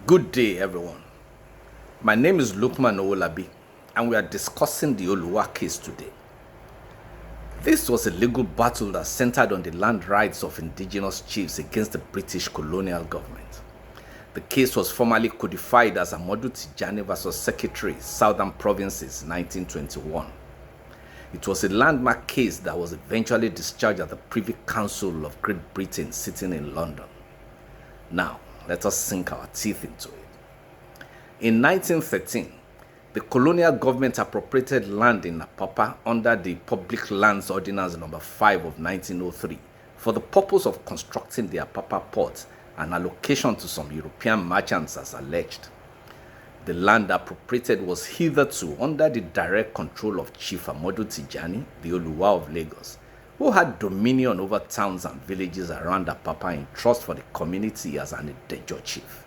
Good day, everyone. My name is Lukman Owolabi, and we are discussing the Oluwa case today. This was a legal battle that centered on the land rights of indigenous chiefs against the British colonial government. The case was formally codified as Amodu Tijani vs. Secretary, Southern Provinces, 1921. It was a landmark case that was eventually discharged at the Privy Council of Great Britain sitting in London. Now, let us sink our teeth into it. In 1913, the colonial government appropriated land in Apapa under the Public Lands Ordinance No. 5 of 1903 for the purpose of constructing the Apapa port and allocation to some European merchants as alleged. The land appropriated was hitherto under the direct control of Chief Amodu Tijani, the Oluwa of Lagos, who had dominion over towns and villages around Apapa in trust for the community as an Idaho chief.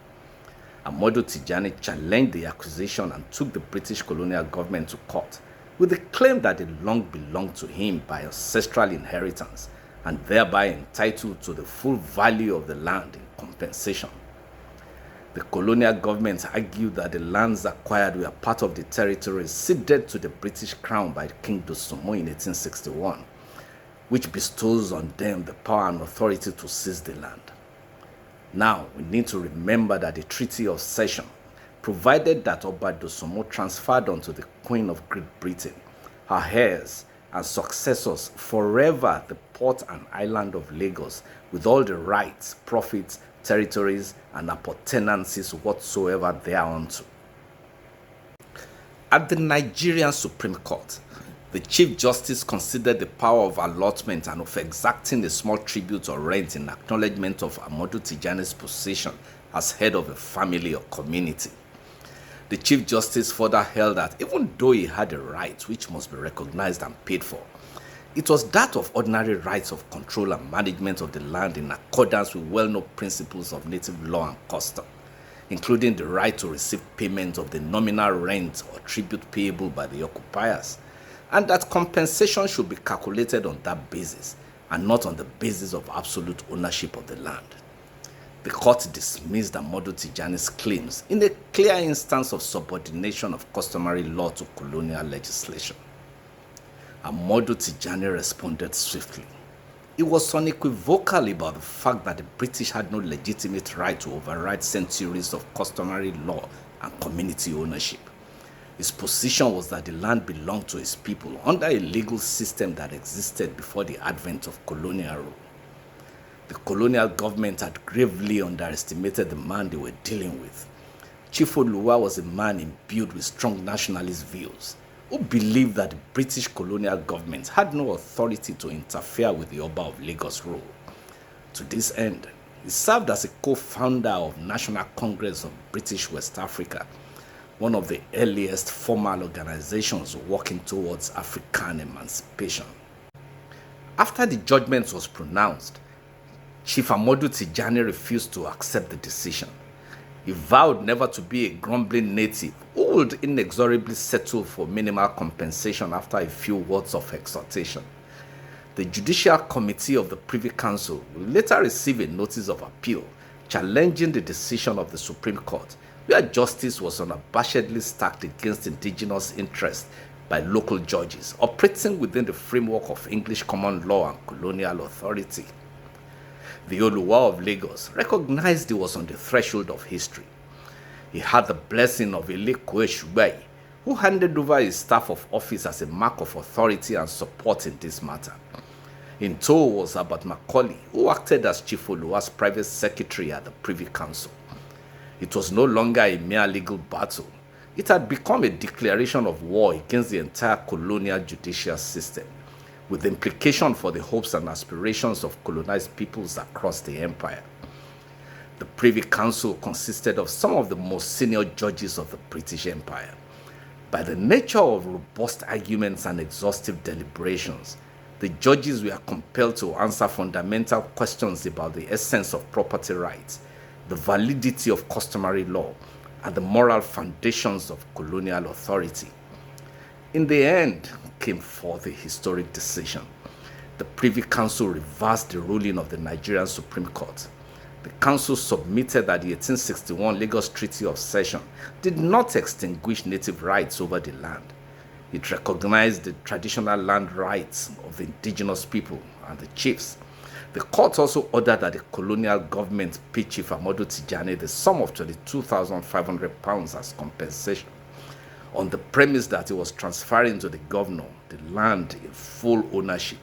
Amodu Tijani challenged the accusation and took the British colonial government to court with the claim that it long belonged to him by ancestral inheritance and thereby entitled to the full value of the land in compensation. The colonial government argued that the lands acquired were part of the territories ceded to the British Crown by King Dosumo in 1861, which bestows on them the power and authority to seize the land. Now, we need to remember that the Treaty of Cession provided that Oba Dosumo transferred onto the Queen of Great Britain, her heirs and successors forever the port and island of Lagos with all the rights, profits, territories and appurtenances whatsoever thereunto. At the Nigerian Supreme Court, the Chief Justice considered the power of allotment and of exacting a small tribute or rent in acknowledgement of Amodu Tijani's position as head of a family or community. The Chief Justice further held that even though he had a right which must be recognized and paid for, it was that of ordinary rights of control and management of the land in accordance with well-known principles of native law and custom, including the right to receive payment of the nominal rent or tribute payable by the occupiers, and that compensation should be calculated on that basis and not on the basis of absolute ownership of the land. The court dismissed Amodu Tijani's claims in a clear instance of subordination of customary law to colonial legislation. Amodu Tijani responded swiftly. He was unequivocal about the fact that the British had no legitimate right to override centuries of customary law and community ownership. His position was that the land belonged to his people under a legal system that existed before the advent of colonial rule. The colonial government had gravely underestimated the man they were dealing with. Chief Oluwa was a man imbued with strong nationalist views, who believed that the British colonial government had no authority to interfere with the Oba of Lagos rule. To this end, he served as a co-founder of National Congress of British West Africa, one of the earliest formal organizations working towards African emancipation. After the judgment was pronounced, Chief Amodu Tijani refused to accept the decision. He vowed never to be a grumbling native who would inexorably settle for minimal compensation after a few words of exhortation. The Judicial Committee of the Privy Council will later receive a notice of appeal challenging the decision of the Supreme Court, where justice was unabashedly stacked against indigenous interests by local judges operating within the framework of English common law and colonial authority. The Oluwa of Lagos recognized he was on the threshold of history. He had the blessing of Oluwa, who handed over his staff of office as a mark of authority and support in this matter. In tow was Abat Macaulay, who acted as Chief Oluwa's private secretary at the Privy Council. It was no longer a mere legal battle. It had become a declaration of war against the entire colonial judicial system, with implication for the hopes and aspirations of colonized peoples across the empire. The Privy Council consisted of some of the most senior judges of the British Empire. By the nature of robust arguments and exhaustive deliberations, the judges were compelled to answer fundamental questions about the essence of property rights, the validity of customary law, and the moral foundations of colonial authority. In the end came forth a historic decision. The Privy Council reversed the ruling of the Nigerian Supreme Court. The council submitted that the 1861 Lagos Treaty of Cession did not extinguish native rights over the land. It recognized the traditional land rights of the indigenous people and the chiefs. The court also ordered that the colonial government pay Chief Amadu Tijani the sum of £22,500 as compensation, on the premise that he was transferring to the governor the land in full ownership,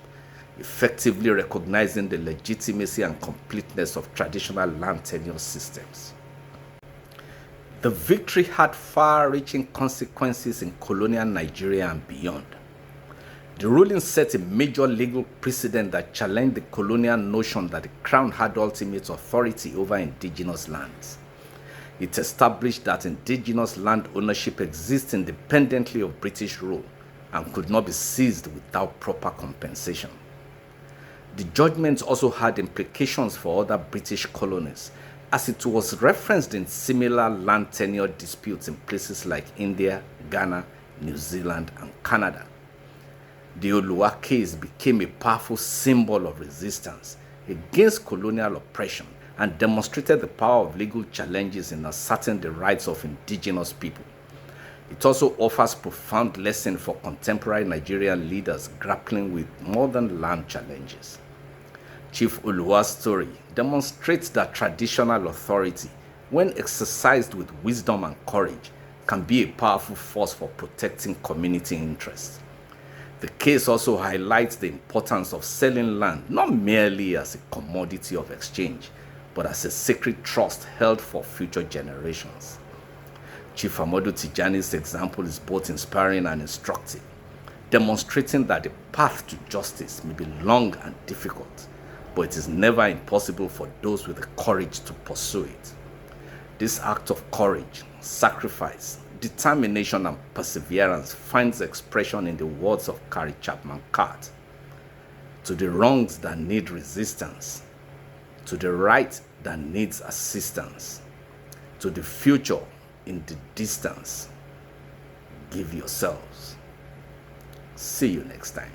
effectively recognizing the legitimacy and completeness of traditional land tenure systems. The victory had far-reaching consequences in colonial Nigeria and beyond. The ruling set a major legal precedent that challenged the colonial notion that the crown had ultimate authority over indigenous lands. It established that indigenous land ownership exists independently of British rule and could not be seized without proper compensation. The judgment also had implications for other British colonies, as it was referenced in similar land tenure disputes in places like India, Ghana, New Zealand, and Canada. The Oluwa case became a powerful symbol of resistance against colonial oppression and demonstrated the power of legal challenges in asserting the rights of indigenous people. It also offers profound lessons for contemporary Nigerian leaders grappling with modern land challenges. Chief Oluwa's story demonstrates that traditional authority, when exercised with wisdom and courage, can be a powerful force for protecting community interests. The case also highlights the importance of selling land not merely as a commodity of exchange, but as a sacred trust held for future generations. Chief Amadu Tijani's example is both inspiring and instructive, demonstrating that the path to justice may be long and difficult, but it is never impossible for those with the courage to pursue it. This act of courage, sacrifice, determination, and perseverance finds expression in the words of Carrie Chapman Catt. To the wrongs that need resistance, to the right that needs assistance, to the future in the distance, give yourselves. See you next time.